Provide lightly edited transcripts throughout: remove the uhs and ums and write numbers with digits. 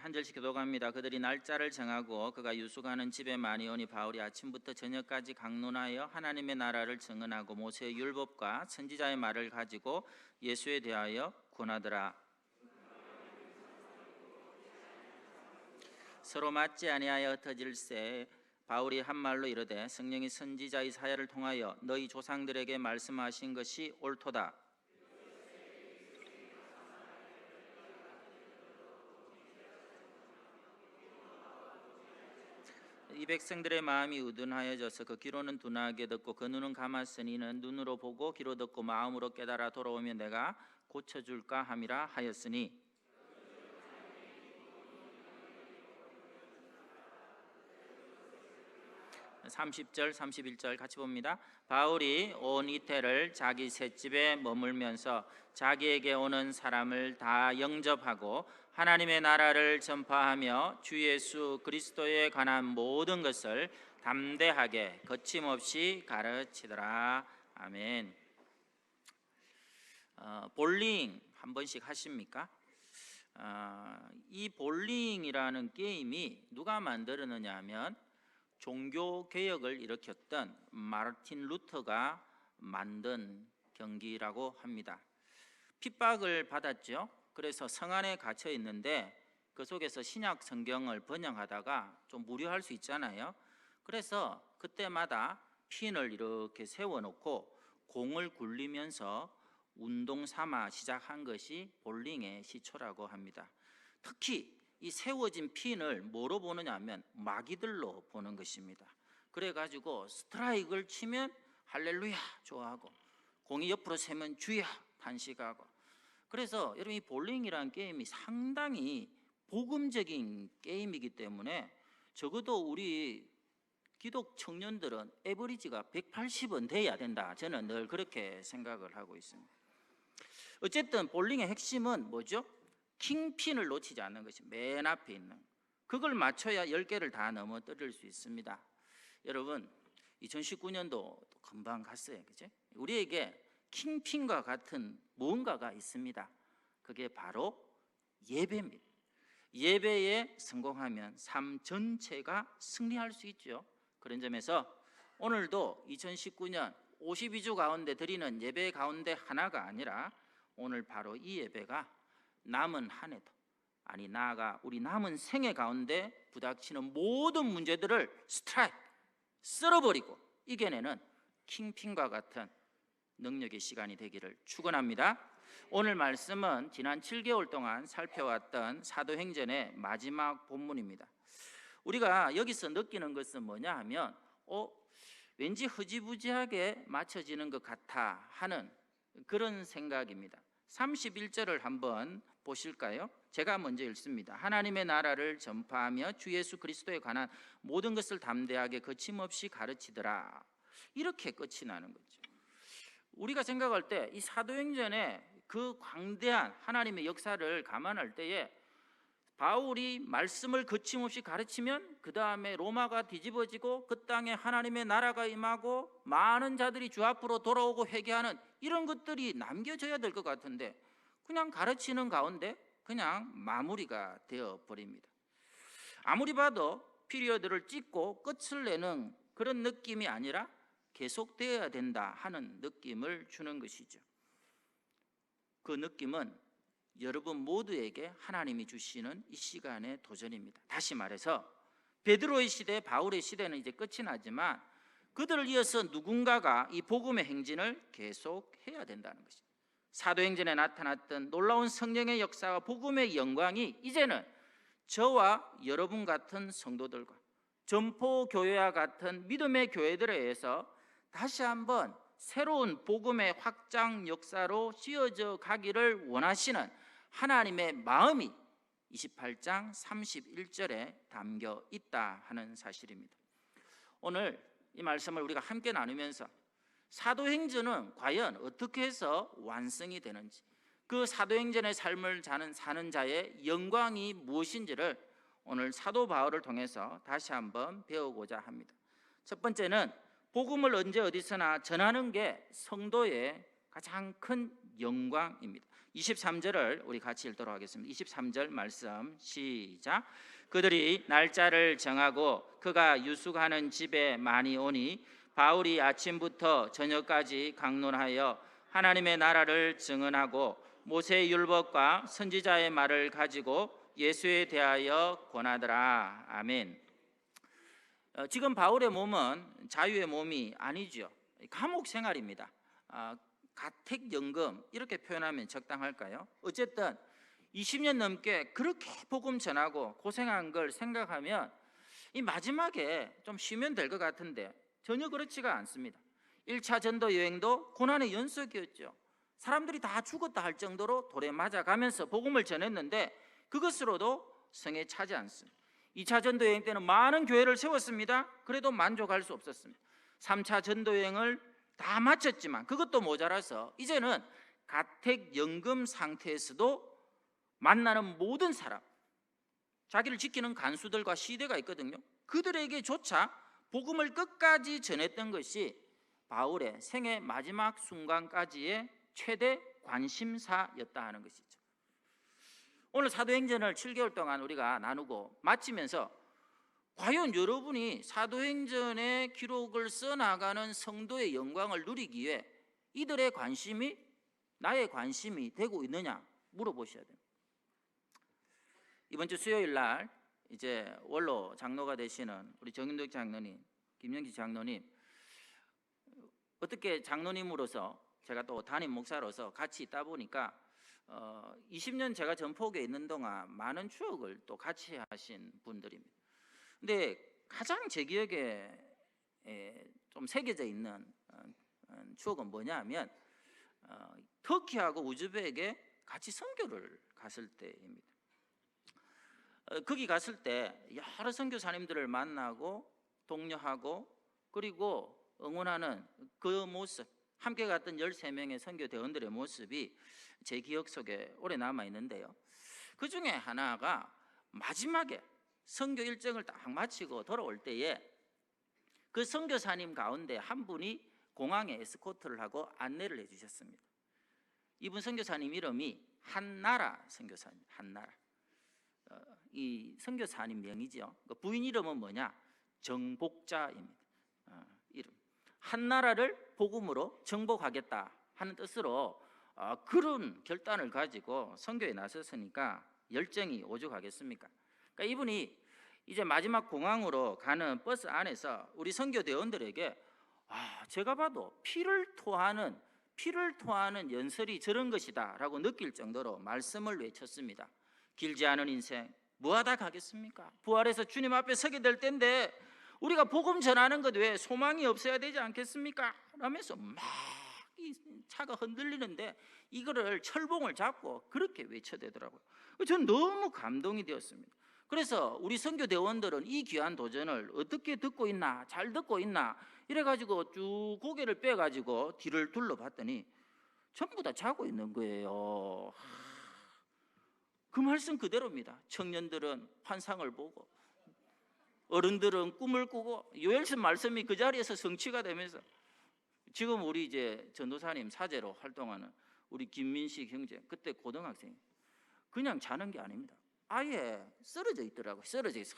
한 절씩 교독합니다. 그들이 날짜를 정하고 그가 유숙하는 집에 많이 오니 바울이 아침부터 저녁까지 강론하여 하나님의 나라를 증언하고 모세의 율법과 선지자의 말을 가지고 예수에 대하여 권하더라. 서로 맞지 아니하여 흩어질새 바울이 한 말로 이르되 성령이 선지자 이사야를 통하여 너희 조상들에게 말씀하신 것이 옳도다. 이 백성들의 마음이 우둔하여져서 그 귀로는 둔하게 듣고 그 눈은 감았으니 이는 눈으로 보고 귀로 듣고 마음으로 깨달아 돌아오면 내가 고쳐줄까 함이라 하였으니 30절 31절 같이 봅니다. 바울이 온 이태를 자기 셋집에 머물면서 자기에게 오는 사람을 다 영접하고 하나님의 나라를 전파하며 주 예수 그리스도에 관한 모든 것을 담대하게 거침없이 가르치더라. 아멘. 볼링 한 번씩 하십니까? 이 볼링이라는 게임이 누가 만들었느냐 하면 종교 개혁을 일으켰던 마르틴 루터가 만든 경기라고 합니다. 핍박을 받았죠. 그래서 성 안에 갇혀 있는데 그 속에서 신약 성경을 번역하다가 좀 무료할 수 있잖아요. 그래서 그때마다 핀을 이렇게 세워놓고 공을 굴리면서 운동 삼아 시작한 것이 볼링의 시초라고 합니다. 특히 이 세워진 핀을 뭐로 보느냐 하면 마귀들로 보는 것입니다. 그래가지고 스트라이크를 치면 할렐루야 좋아하고 공이 옆으로 세면 주야 탄식하고. 그래서 여러분 이 볼링이라는 게임이 상당히 복음적인 게임이기 때문에 적어도 우리 기독 청년들은 에버리지가 180은 돼야 된다. 저는 늘 그렇게 생각을 하고 있습니다. 어쨌든 볼링의 핵심은 뭐죠? 킹핀을 놓치지 않는 것이 맨 앞에 있는 그걸 맞춰야 10개를 다 넘어뜨릴 수 있습니다. 여러분 2019년도 금방 갔어요. 그죠? 우리에게 킹핀과 같은 무언가가 있습니다. 그게 바로 예배입니다. 예배에 성공하면 삶 전체가 승리할 수 있죠. 그런 점에서 오늘도 2019년 52주 가운데 드리는 예배 가운데 하나가 아니라 오늘 바로 이 예배가 남은 한 해도 아니 나아가 우리 남은 생애 가운데 부닥치는 모든 문제들을 스트라이크 쓸어버리고 이겨내는 킹핀과 같은 능력의 시간이 되기를 축원합니다. 오늘 말씀은 지난 7개월 동안 살펴왔던 사도행전의 마지막 본문입니다. 우리가 여기서 느끼는 것은 뭐냐 하면 왠지 흐지부지하게 맞춰지는 것 같아 하는 그런 생각입니다. 31절을 한번 보실까요? 제가 먼저 읽습니다. 하나님의 나라를 전파하며 주 예수 그리스도에 관한 모든 것을 담대하게 거침없이 가르치더라. 이렇게 끝이 나는 거죠. 우리가 생각할 때 이 사도행전의 그 광대한 하나님의 역사를 감안할 때에 바울이 말씀을 거침없이 가르치면 그 다음에 로마가 뒤집어지고 그 땅에 하나님의 나라가 임하고 많은 자들이 주 앞으로 돌아오고 회개하는 이런 것들이 남겨져야 될 것 같은데 그냥 가르치는 가운데 그냥 마무리가 되어버립니다. 아무리 봐도 피리어드를 찍고 끝을 내는 그런 느낌이 아니라 계속되어야 된다 하는 느낌을 주는 것이죠. 그 느낌은 여러분 모두에게 하나님이 주시는 이 시간의 도전입니다. 다시 말해서 베드로의 시대, 바울의 시대는 이제 끝이 나지만 그들을 이어서 누군가가 이 복음의 행진을 계속해야 된다는 것입니다. 사도행전에 나타났던 놀라운 성령의 역사와 복음의 영광이 이제는 저와 여러분 같은 성도들과 전포교회와 같은 믿음의 교회들에 의해서 다시 한번 새로운 복음의 확장 역사로 씌워져 가기를 원하시는 하나님의 마음이 28장 31절에 담겨 있다 하는 사실입니다. 오늘 이 말씀을 우리가 함께 나누면서 사도행전은 과연 어떻게 해서 완성이 되는지, 그 사도행전의 삶을 사는 자의 영광이 무엇인지를 오늘 사도 바울을 통해서 다시 한번 배우고자 합니다. 첫 번째는 복음을 언제 어디서나 전하는 게 성도의 가장 큰 영광입니다. 23절을 우리 같이 읽도록 하겠습니다. 23절 말씀 시작. 그들이 날짜를 정하고 그가 유숙하는 집에 많이 오니 바울이 아침부터 저녁까지 강론하여 하나님의 나라를 증언하고 모세의 율법과 선지자의 말을 가지고 예수에 대하여 권하더라. 아멘. 지금 바울의 몸은 자유의 몸이 아니죠. 감옥 생활입니다. 가택연금 이렇게 표현하면 적당할까요? 어쨌든 20년 넘게 그렇게 복음 전하고 고생한 걸 생각하면 이 마지막에 좀 쉬면 될 것 같은데 전혀 그렇지가 않습니다. 1차 전도 여행도 고난의 연속이었죠. 사람들이 다 죽었다 할 정도로 돌에 맞아가면서 복음을 전했는데 그것으로도 성에 차지 않습니다. 2차 전도 여행 때는 많은 교회를 세웠습니다. 그래도 만족할 수 없었습니다. 3차 전도 여행을 다 마쳤지만 그것도 모자라서 이제는 가택연금 상태에서도 만나는 모든 사람, 자기를 지키는 간수들과 시대가 있거든요. 그들에게조차 복음을 끝까지 전했던 것이 바울의 생애 마지막 순간까지의 최대 관심사였다 하는 것이죠. 오늘 사도행전을 7개월 동안 우리가 나누고 마치면서 과연 여러분이 사도행전의 기록을 써나가는 성도의 영광을 누리기 위해 이들의 관심이 나의 관심이 되고 있느냐 물어보셔야 됩니다. 이번 주 수요일 날 이제 원로 장로가 되시는 우리 정윤덕 장로님, 김영기 장로님, 어떻게 장로님으로서 제가 또 담임 목사로서 같이 있다 보니까 20년 제가 전포교에 있는 동안 많은 추억을 또 같이 하신 분들입니다. 근데 가장 제 기억에 좀 새겨져 있는 추억은 뭐냐면 터키하고 우즈벡에 같이 선교를 갔을 때입니다. 거기 갔을 때 여러 선교사님들을 만나고 독려하고 그리고 응원하는 그 모습, 함께 갔던 13명의 선교대원들의 모습이 제 기억 속에 오래 남아있는데요. 그 중에 하나가 마지막에 선교 일정을 딱 마치고 돌아올 때에 그 선교사님 가운데 한 분이 공항에 에스코트를 하고 안내를 해주셨습니다. 이분 선교사님 이름이 한나라 선교사님, 한나라. 이 선교사님 명이죠. 부인 이름은 뭐냐? 정복자입니다. 이름. 한나라를 복음으로 정복하겠다 하는 뜻으로 그런 결단을 가지고 선교에 나섰으니까 열정이 오죽하겠습니까? 그러니까 이분이 이제 마지막 공항으로 가는 버스 안에서 우리 선교대원들에게 제가 봐도 피를 토하는 연설이 저런 것이다 라고 느낄 정도로 말씀을 외쳤습니다. 길지 않은 인생 뭐하다 가겠습니까? 부활해서 주님 앞에 서게 될 텐데 우리가 복음 전하는 것 외에 소망이 없어야 되지 않겠습니까? 라면서 막 이 차가 흔들리는데 이거를 철봉을 잡고 그렇게 외쳐대더라고요. 저는 너무 감동이 되었습니다. 그래서 우리 선교대원들은 이 귀한 도전을 어떻게 듣고 있나, 잘 듣고 있나 이래가지고 쭉 고개를 빼가지고 뒤를 둘러봤더니 전부 다 자고 있는 거예요. 그 말씀 그대로입니다. 청년들은 환상을 보고 어른들은 꿈을 꾸고 요엘서 말씀이 그 자리에서 성취가 되면서 지금 우리 이제 전도사님 사제로 활동하는 우리 김민식 형제, 그때 고등학생, 그냥 자는 게 아닙니다. 아예 쓰러져 있더라고요. 쓰러져 있어.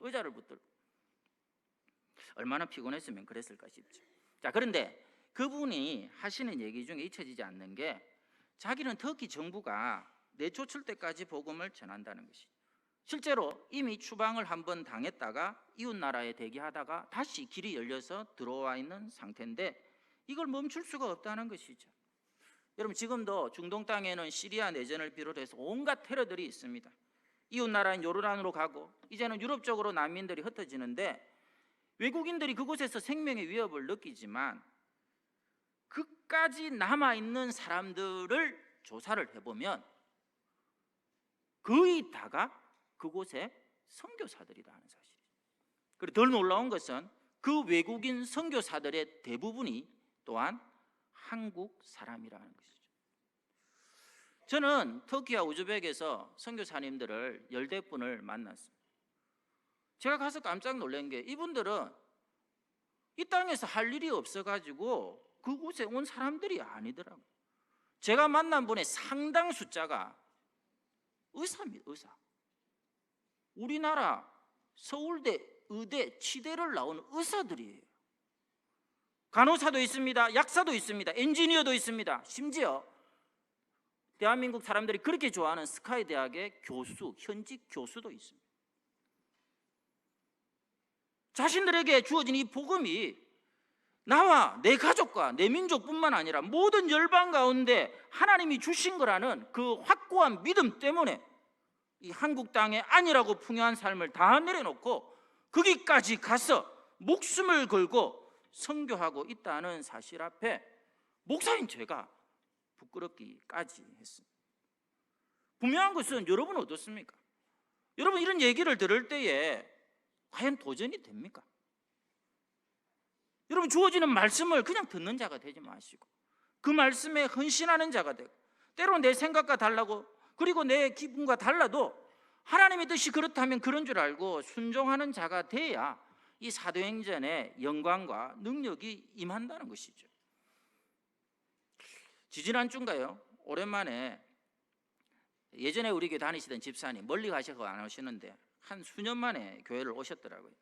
의자를 붙들고 얼마나 피곤했으면 그랬을까 싶죠. 자, 그런데 그분이 하시는 얘기 중에 잊혀지지 않는 게 자기는 터키 정부가 내쫓을 때까지 복음을 전한다는 것이. 실제로 이미 추방을 한번 당했다가 이웃 나라에 대기하다가 다시 길이 열려서 들어와 있는 상태인데 이걸 멈출 수가 없다는 것이죠. 여러분, 지금도 중동 땅에는 시리아 내전을 비롯해서 온갖 테러들이 있습니다. 이웃 나라인 요르단으로 가고 이제는 유럽 쪽으로 난민들이 흩어지는데 외국인들이 그곳에서 생명의 위협을 느끼지만 끝까지 남아있는 사람들을 조사를 해보면 거의 다가 그곳에 선교사들이다 하는 사실이죠. 그리고 덜 놀라운 것은 그 외국인 선교사들의 대부분이 또한 한국 사람이라는 것이죠. 저는 터키와 우즈벡에서 선교사님들을 10대분을 만났습니다. 제가 가서 깜짝 놀란 게 이분들은 이 땅에서 할 일이 없어가지고 그곳에 온 사람들이 아니더라고요. 제가 만난 분의 상당 숫자가 의사입니다. 의사. 우리나라 서울대, 의대, 치대를 나온 의사들이에요. 간호사도 있습니다. 약사도 있습니다. 엔지니어도 있습니다. 심지어 대한민국 사람들이 그렇게 좋아하는 스카이 대학의 교수, 현직 교수도 있습니다. 자신들에게 주어진 이 복음이 나와 내 가족과 내 민족뿐만 아니라 모든 열방 가운데 하나님이 주신 거라는 그 확고한 믿음 때문에 이 한국 땅에 아니라고 풍요한 삶을 다 내려놓고 거기까지 가서 목숨을 걸고 선교하고 있다는 사실 앞에 목사인 제가 부끄럽기까지 했습니다. 분명한 것은 여러분 어떻습니까? 여러분 이런 얘기를 들을 때에 과연 도전이 됩니까? 여러분 주어지는 말씀을 그냥 듣는 자가 되지 마시고 그 말씀에 헌신하는 자가 되고, 때로는 내 생각과 달라고 그리고 내 기분과 달라도 하나님의 뜻이 그렇다면 그런 줄 알고 순종하는 자가 돼야 이 사도행전의 영광과 능력이 임한다는 것이죠. 지지난 주인가요? 오랜만에 예전에 우리 교회 다니시던 집사님, 멀리 가셔서 안 오시는데 한 수년 만에 교회를 오셨더라고요.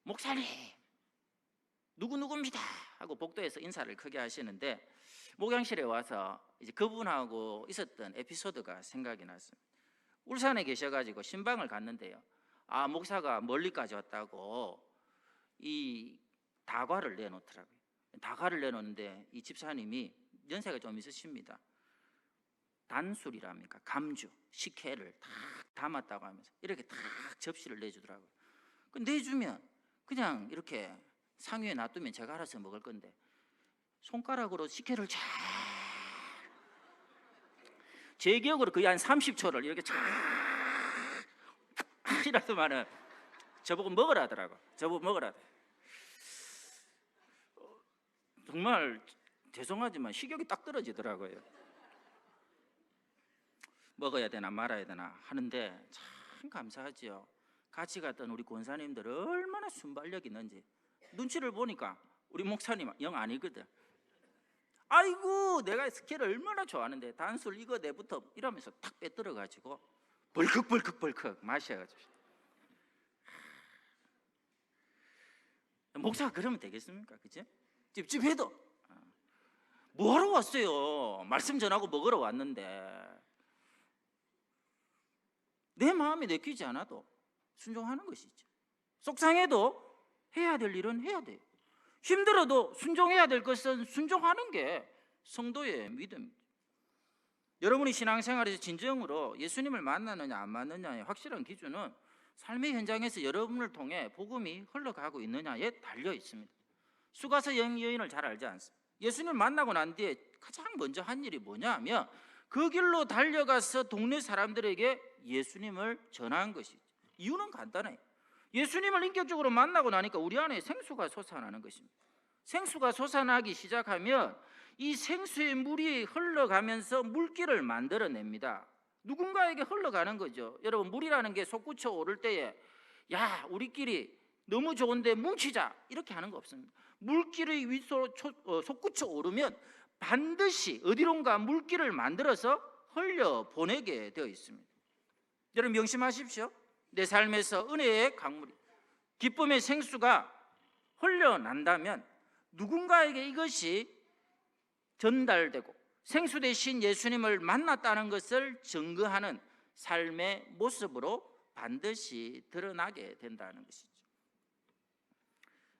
목사님 누구누구입니다 하고 복도에서 인사를 크게 하시는데 목양실에 와서 이제 그분하고 있었던 에피소드가 생각이 났습니다. 울산에 계셔가지고 신방을 갔는데요, 목사가 멀리까지 왔다고 이 다과를 내놓더라고요. 다과를 내놓는데 이 집사님이 연세가 좀 있으십니다. 단술이랍니까? 감주, 식혜를 탁 담았다고 하면서 이렇게 탁 접시를 내주더라고요. 내주면 그냥 이렇게 상위에 놔두면 제가 알아서 먹을 건데 손가락으로 식혜를 쫙, 제 기억으로 거의 한 30초를 이렇게 쫙 이라더만은 저보고 먹으라 하더라고. 저보고 먹으라. 정말 죄송하지만 식욕이 딱 떨어지더라고요. 먹어야 되나 말아야 되나 하는데 참 감사하지요. 같이 갔던 우리 권사님들 얼마나 순발력 있는지. 눈치를 보니까 우리 목사님 영 아니거든. 아이고 내가 스케를 얼마나 좋아하는데 단술 이거 내부터 이러면서 탁 빼들어 가지고 벌컥 마셔가지고. 목사가 그러면 되겠습니까? 그치? 찝찝해도 뭐하러 왔어요? 말씀 전하고 먹으러 왔는데 내 마음에 내키지 않아도 순종하는 것이죠. 속상해도 해야 될 일은 해야 돼요. 힘들어도 순종해야 될 것은 순종하는 게 성도의 믿음입니다. 여러분이 신앙생활에서 진정으로 예수님을 만나느냐 안 만나느냐의 확실한 기준은 삶의 현장에서 여러분을 통해 복음이 흘러가고 있느냐에 달려 있습니다. 수가서 여인을 잘 알지 않습니까? 예수님을 만나고 난 뒤에 가장 먼저 한 일이 뭐냐면 그 길로 달려가서 동네 사람들에게 예수님을 전한 것이죠. 이유는 간단해요. 예수님을 인격적으로 만나고 나니까 우리 안에 생수가 솟아나는 것입니다. 생수가 솟아나기 시작하면 이 생수의 물이 흘러가면서 물길을 만들어냅니다. 누군가에게 흘러가는 거죠. 여러분 물이라는 게 솟구쳐 오를 때에 야 우리끼리 너무 좋은데 뭉치자 이렇게 하는 거 없습니다. 물길의 위로 솟구쳐 오르면 반드시 어디론가 물길을 만들어서 흘려보내게 되어 있습니다. 여러분 명심하십시오. 내 삶에서 은혜의 강물이, 기쁨의 생수가 흘러난다면 누군가에게 이것이 전달되고 생수 대신 예수님을 만났다는 것을 증거하는 삶의 모습으로 반드시 드러나게 된다는 것이죠.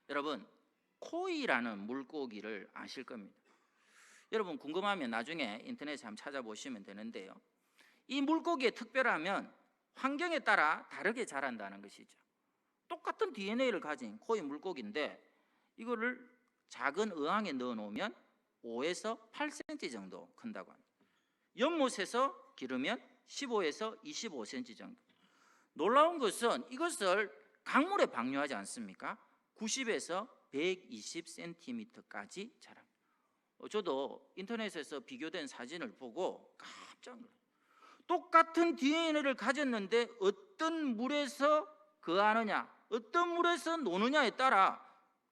여러분 코이라는 물고기를 아실 겁니다. 여러분 궁금하면 나중에 인터넷에 한번 찾아보시면 되는데요, 이 물고기의 특별하면 환경에 따라 다르게 자란다는 것이죠. 똑같은 DNA를 가진 코이 물고기인데 이거를 작은 어항에 넣어 놓으면 5에서 8cm 정도 큰다고 합니다. 연못에서 기르면 15에서 25cm 정도. 놀라운 것은 이것을 강물에 방류하지 않습니까? 90에서 120cm까지 자랍니다. 저도 인터넷에서 비교된 사진을 보고 깜짝 놀랐어요. 똑같은 DNA를 가졌는데 어떤 물에서 거하느냐, 어떤 물에서 노느냐에 따라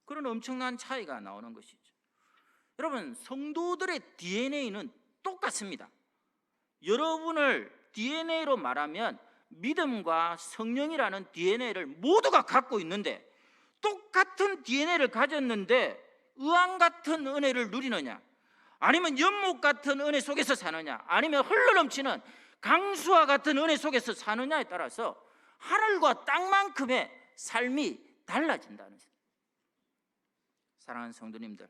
그런 엄청난 차이가 나오는 것이죠. 여러분 성도들의 DNA는 똑같습니다. 여러분을 DNA로 말하면 믿음과 성령이라는 DNA를 모두가 갖고 있는데, 똑같은 DNA를 가졌는데 의왕 같은 은혜를 누리느냐, 아니면 연못 같은 은혜 속에서 사느냐, 아니면 흘러넘치는 강수와 같은 은혜 속에서 사느냐에 따라서 하늘과 땅만큼의 삶이 달라진다는 거예요. 사랑하는 성도님들,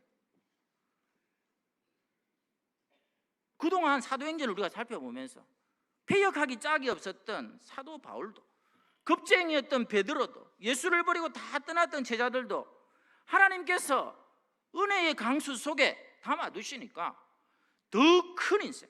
그동안 사도행전을 우리가 살펴보면서 패역하기 짝이 없었던 사도 바울도, 겁쟁이였던 베드로도, 예수를 버리고 다 떠났던 제자들도 하나님께서 은혜의 강수 속에 담아두시니까 더 큰 인생,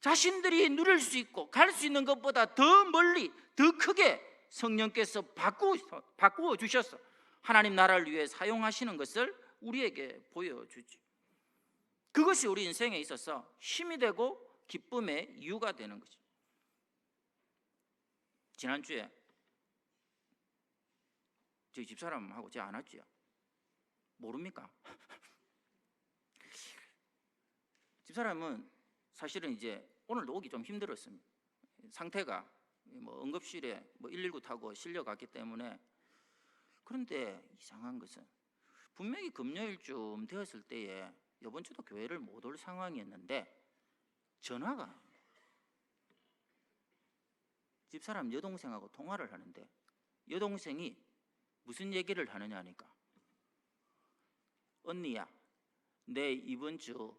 자신들이 누릴 수 있고 갈 수 있는 것보다 더 멀리, 더 크게 성령께서 바꾸어 주셔서 하나님 나라를 위해 사용하시는 것을 우리에게 보여주지. 그것이 우리 인생에 있어서 힘이 되고 기쁨의 이유가 되는 거죠. 지난주에 저희 집사람하고 제가 안 왔지요? 모릅니까? 집사람은 사실은 이제 오늘도 오기 좀 힘들었습니다. 상태가 응급실에 119 타고 실려갔기 때문에. 그런데 이상한 것은 분명히 금요일쯤 되었을 때에 이번 주도 교회를 못 올 상황이었는데 전화가, 집사람 여동생하고 통화를 하는데 여동생이 무슨 얘기를 하느냐 하니까, 언니야, 내 이번 주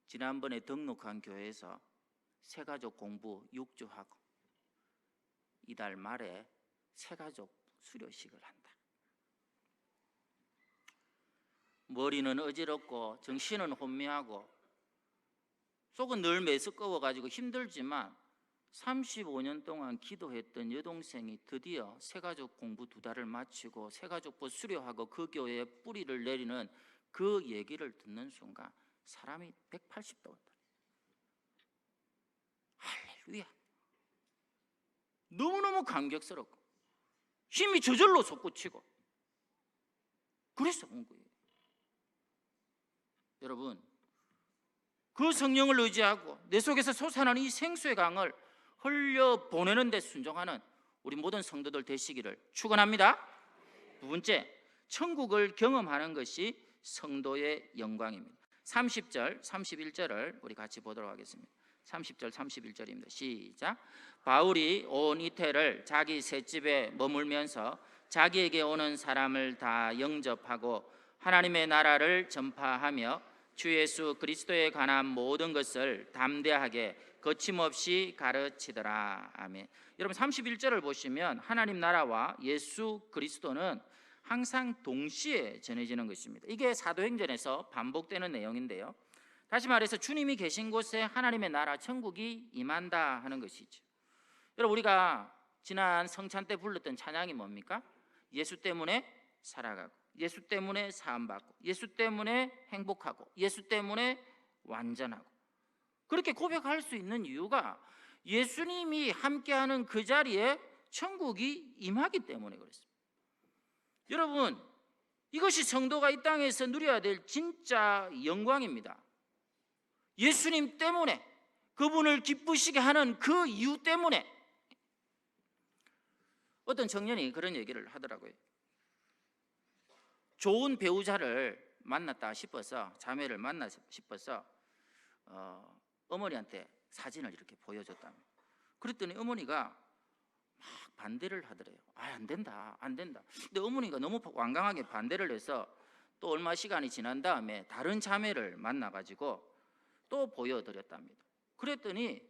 지난번에 등록한 교회에서 새가족 공부 6주 하고 이달 말에 새가족 수료식을 한다. 머리는 어지럽고 정신은 혼미하고 속은 늘 메스꺼워가지고 힘들지만 35년 동안 기도했던 여동생이 드디어 새가족 공부 2달을 마치고 새가족부 수료하고 그 교회에 뿌리를 내리는 그 얘기를 듣는 순간 사람이 180도 온다. 할렐루야. 너무너무 감격스럽고 힘이 저절로 솟구치고 그래서 온 거예요. 여러분, 그 성령을 의지하고 내 속에서 솟아나는 이 생수의 강을 흘려보내는 데 순종하는 우리 모든 성도들 되시기를 축원합니다. 두 번째, 천국을 경험하는 것이 성도의 영광입니다. 30절, 31절을 우리 같이 보도록 하겠습니다. 30절, 31절입니다. 시작. 바울이 온 이태를 자기 셋집에 머물면서 자기에게 오는 사람을 다 영접하고 하나님의 나라를 전파하며 주 예수 그리스도에 관한 모든 것을 담대하게 거침없이 가르치더라. 아멘. 여러분 31절을 보시면 하나님 나라와 예수 그리스도는 항상 동시에 전해지는 것입니다. 이게 사도행전에서 반복되는 내용인데요, 다시 말해서 주님이 계신 곳에 하나님의 나라 천국이 임한다 하는 것이죠. 여러분, 우리가 지난 성찬 때 불렀던 찬양이 뭡니까? 예수 때문에 살아가고, 예수 때문에 사함받고, 예수 때문에 행복하고, 예수 때문에 완전하고, 그렇게 고백할 수 있는 이유가 예수님이 함께하는 그 자리에 천국이 임하기 때문에 그렇습니다. 여러분, 이것이 성도가 이 땅에서 누려야 될 진짜 영광입니다. 예수님 때문에, 그분을 기쁘시게 하는 그 이유 때문에. 어떤 청년이 그런 얘기를 하더라고요. 좋은 배우자를 만났다 싶어서, 자매를 만났다 싶어서 어머니한테 사진을 이렇게 보여줬답니다. 그랬더니 어머니가 막 반대를 하더래요. 안 된다, 안 된다. 근데 어머니가 너무 완강하게 반대를 해서 또 얼마 시간이 지난 다음에 다른 자매를 만나가지고 또 보여드렸답니다. 그랬더니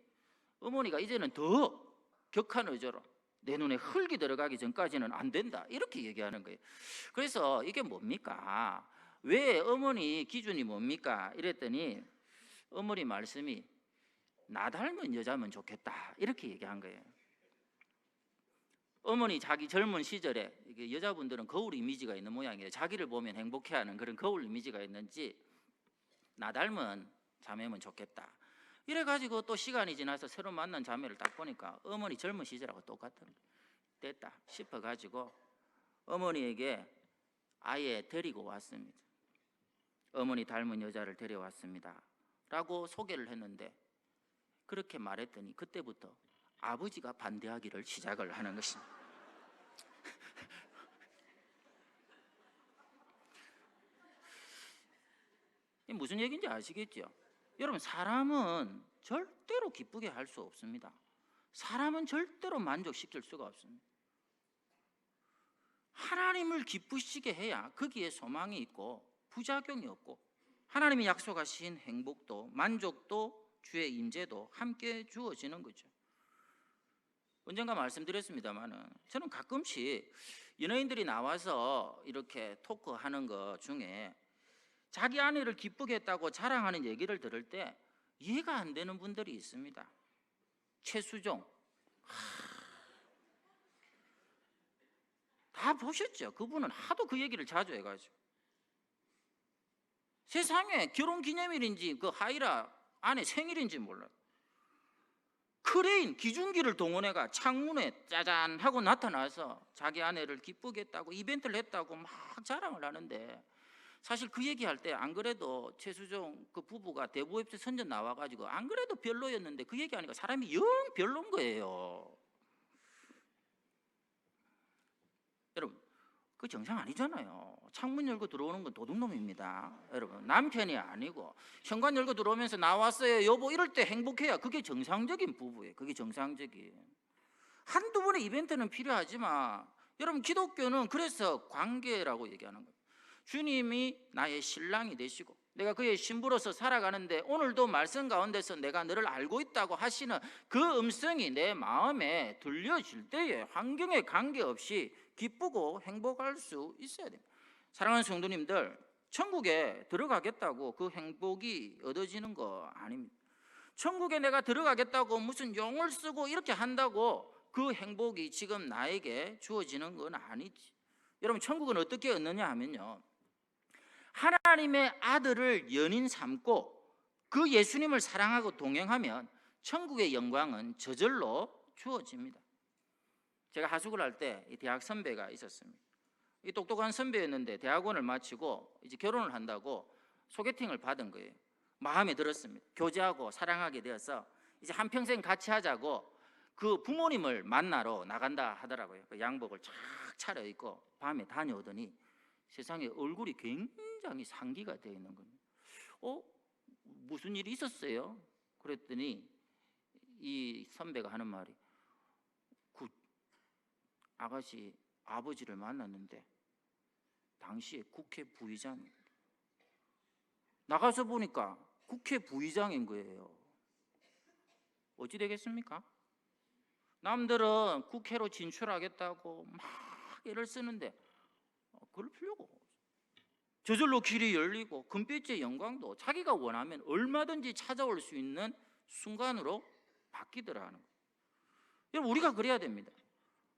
어머니가 이제는 더 격한 의조로 내 눈에 흙이 들어가기 전까지는 안 된다, 이렇게 얘기하는 거예요. 그래서 이게 뭡니까? 왜 어머니 기준이 뭡니까? 이랬더니 어머니 말씀이 나 닮은 여자면 좋겠다, 이렇게 얘기한 거예요. 어머니 자기 젊은 시절에, 이게 여자분들은 거울 이미지가 있는 모양이에요. 자기를 보면 행복해하는 그런 거울 이미지가 있는지 나 닮은 자매면 좋겠다, 이래가지고 또 시간이 지나서 새로 만난 자매를 딱 보니까 어머니 젊은 시절하고 똑같은 거예요. 됐다 싶어가지고 어머니에게 아예 데리고 왔습니다. 어머니 닮은 여자를 데려왔습니다. 라고 소개를 했는데 그렇게 말했더니 그때부터 아버지가 반대하기를 시작을 하는 것입니다. 이게 무슨 얘기인지 아시겠죠? 여러분, 사람은 절대로 기쁘게 할 수 없습니다. 사람은 절대로 만족시킬 수가 없습니다. 하나님을 기쁘시게 해야 거기에 소망이 있고 부작용이 없고 하나님이 약속하신 행복도 만족도 주의 임재도 함께 주어지는 거죠. 언젠가 말씀드렸습니다마는 저는 가끔씩 연예인들이 나와서 이렇게 토크하는 것 중에 자기 아내를 기쁘게 했다고 자랑하는 얘기를 들을 때 이해가 안 되는 분들이 있습니다. 최수종 다 보셨죠? 그분은 하도 그 얘기를 자주 해가지고 세상에 결혼기념일인지 그 하이라 아내 생일인지 몰라요. 크레인 기중기를 동원해가 창문에 짜잔 하고 나타나서 자기 아내를 기쁘게 했다고 이벤트를 했다고 막 자랑을 하는데, 사실 그 얘기할 때 안 그래도 최수종 그 부부가 대부업체 선전 나와가지고 안 그래도 별로였는데 그 얘기하니까 사람이 영 별로인 거예요. 여러분, 그 정상 아니잖아요. 창문 열고 들어오는 건 도둑놈입니다. 여러분, 남편이 아니고 현관 열고 들어오면서 나왔어요 여보 이럴 때 행복해야 그게 정상적인 부부예요. 그게 정상적인. 한두 번의 이벤트는 필요하지만 여러분, 기독교는 그래서 관계라고 얘기하는 거예요. 주님이 나의 신랑이 되시고 내가 그의 신부로서 살아가는데 오늘도 말씀 가운데서 내가 너를 알고 있다고 하시는 그 음성이 내 마음에 들려질 때에 환경에 관계없이 기쁘고 행복할 수 있어야 됩니다. 사랑하는 성도님들, 천국에 들어가겠다고 그 행복이 얻어지는 거 아닙니다. 천국에 내가 들어가겠다고 무슨 용을 쓰고 이렇게 한다고 그 행복이 지금 나에게 주어지는 건 아니지. 여러분, 천국은 어떻게 얻느냐 하면요, 하나님의 아들을 연인 삼고 그 예수님을 사랑하고 동행하면 천국의 영광은 저절로 주어집니다. 제가 하숙을 할 때 대학 선배가 있었습니다. 이 똑똑한 선배였는데 대학원을 마치고 이제 결혼을 한다고 소개팅을 받은 거예요. 마음에 들었습니다. 교제하고 사랑하게 되어서 이제 한평생 같이 하자고 그 부모님을 만나러 나간다 하더라고요. 그 양복을 쫙 차려입고 밤에 다녀오더니 세상에 얼굴이 굉장히 상기가 되어 있는 겁니다. 무슨 일이 있었어요? 그랬더니 이 선배가 하는 말이, 그 아가씨 아버지를 만났는데 당시에 국회 부의장, 나가서 보니까 국회 부의장인 거예요. 어찌 되겠습니까? 남들은 국회로 진출하겠다고 막 애를 쓰는데 그럴 필요가 없어요. 저절로 길이 열리고 금빛의 영광도 자기가 원하면 얼마든지 찾아올 수 있는 순간으로 바뀌더라는 거예요. 여러분, 우리가 그래야 됩니다.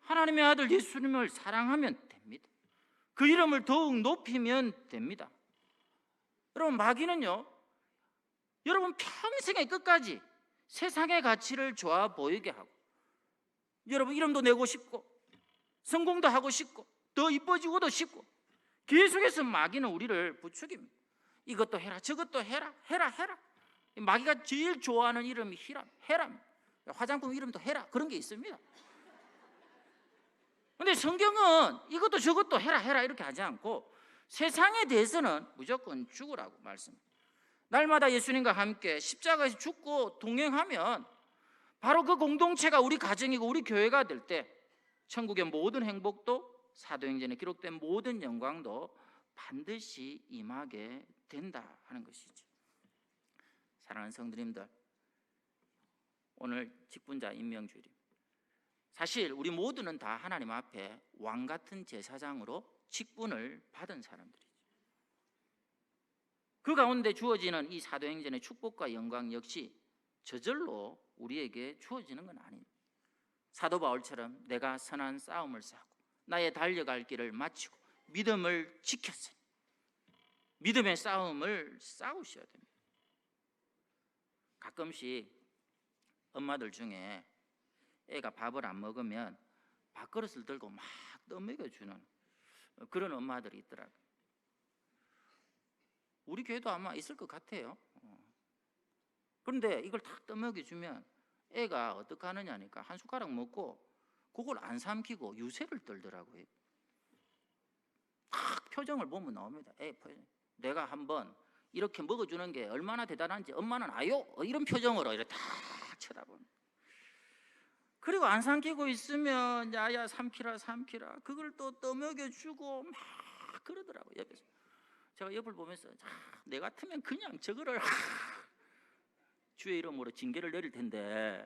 하나님의 아들 예수님을 사랑하면 됩니다. 그 이름을 더욱 높이면 됩니다. 여러분, 마귀는요, 여러분 평생의 끝까지 세상의 가치를 좋아 보이게 하고 여러분 이름도 내고 싶고 성공도 하고 싶고 더 이뻐지고도 싶고 계속해서 마귀는 우리를 부추깁니다. 이것도 해라 저것도 해라 해라. 마귀가 제일 좋아하는 이름이 해람. 화장품 이름도 해라, 그런 게 있습니다. 그런데 성경은 이것도 저것도 해라 이렇게 하지 않고 세상에 대해서는 무조건 죽으라고 말씀합니다. 날마다 예수님과 함께 십자가에서 죽고 동행하면 바로 그 공동체가 우리 가정이고 우리 교회가 될 때 천국의 모든 행복도 사도행전에 기록된 모든 영광도 반드시 임하게 된다 하는 것이죠. 사랑하는 성도님들, 오늘 직분자 임명주일입니다. 사실 우리 모두는 다 하나님 앞에 왕 같은 제사장으로 직분을 받은 사람들이죠. 그 가운데 주어지는 이 사도행전의 축복과 영광 역시 저절로 우리에게 주어지는 건 아닙니다. 사도 바울처럼 내가 선한 싸움을 싸고 나의 달려갈 길을 마치고 믿음을 지켰으니 믿음의 싸움을 싸우셔야 됩니다. 가끔씩 엄마들 중에 애가 밥을 안 먹으면 밥그릇을 들고 막 떠먹여주는 그런 엄마들이 있더라고요. 우리 교회도 아마 있을 것 같아요. 그런데 이걸 탁 떠먹여주면 애가 어떻게 하느냐니까 한 숟가락 먹고 그걸 안 삼키고 유세를 떨더라고요. 딱 표정을 보면 나옵니다. 애 표정. 내가 한번 이렇게 먹어주는 게 얼마나 대단한지 엄마는 아요? 이런 표정으로 이렇게 딱 쳐다보는. 그리고 안 삼키고 있으면 야야 삼키라 삼키라 그걸 또 떠먹여주고 막 그러더라고요. 옆에서 제가 옆을 보면서 내 같으면 그냥 저거를 주의 이름으로 징계를 내릴 텐데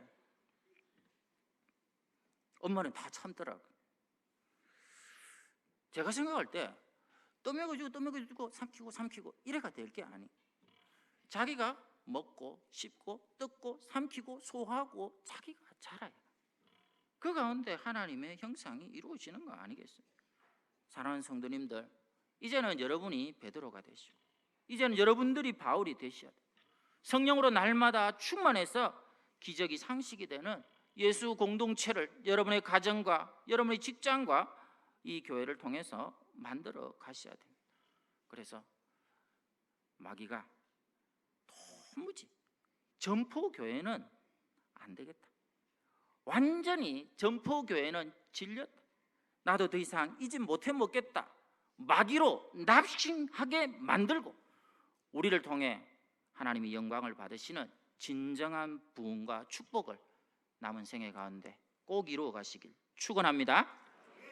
엄마는 다 참더라고요. 제가 생각할 때 떠먹여주고 삼키고 이래가 될 게 아니. 자기가 먹고 씹고 뜯고 삼키고 소화하고 자기가 자라요. 그 가운데 하나님의 형상이 이루어지는 거 아니겠습니까? 사랑하는 성도님들, 이제는 여러분이 베드로가 되시고 이제는 여러분들이 바울이 되셔야 돼요. 성령으로 날마다 충만해서 기적이 상식이 되는 예수 공동체를 여러분의 가정과 여러분의 직장과 이 교회를 통해서 만들어 가셔야 됩니다. 그래서 마귀가 도무지 점포교회는 안 되겠다, 완전히 점포교회는 질렸다, 나도 더 이상 이 집 못해 먹겠다, 마귀로 납신하게 만들고 우리를 통해 하나님의 영광을 받으시는 진정한 부흥과 축복을 남은 생애 가운데 꼭 이루어 가시길 축원합니다.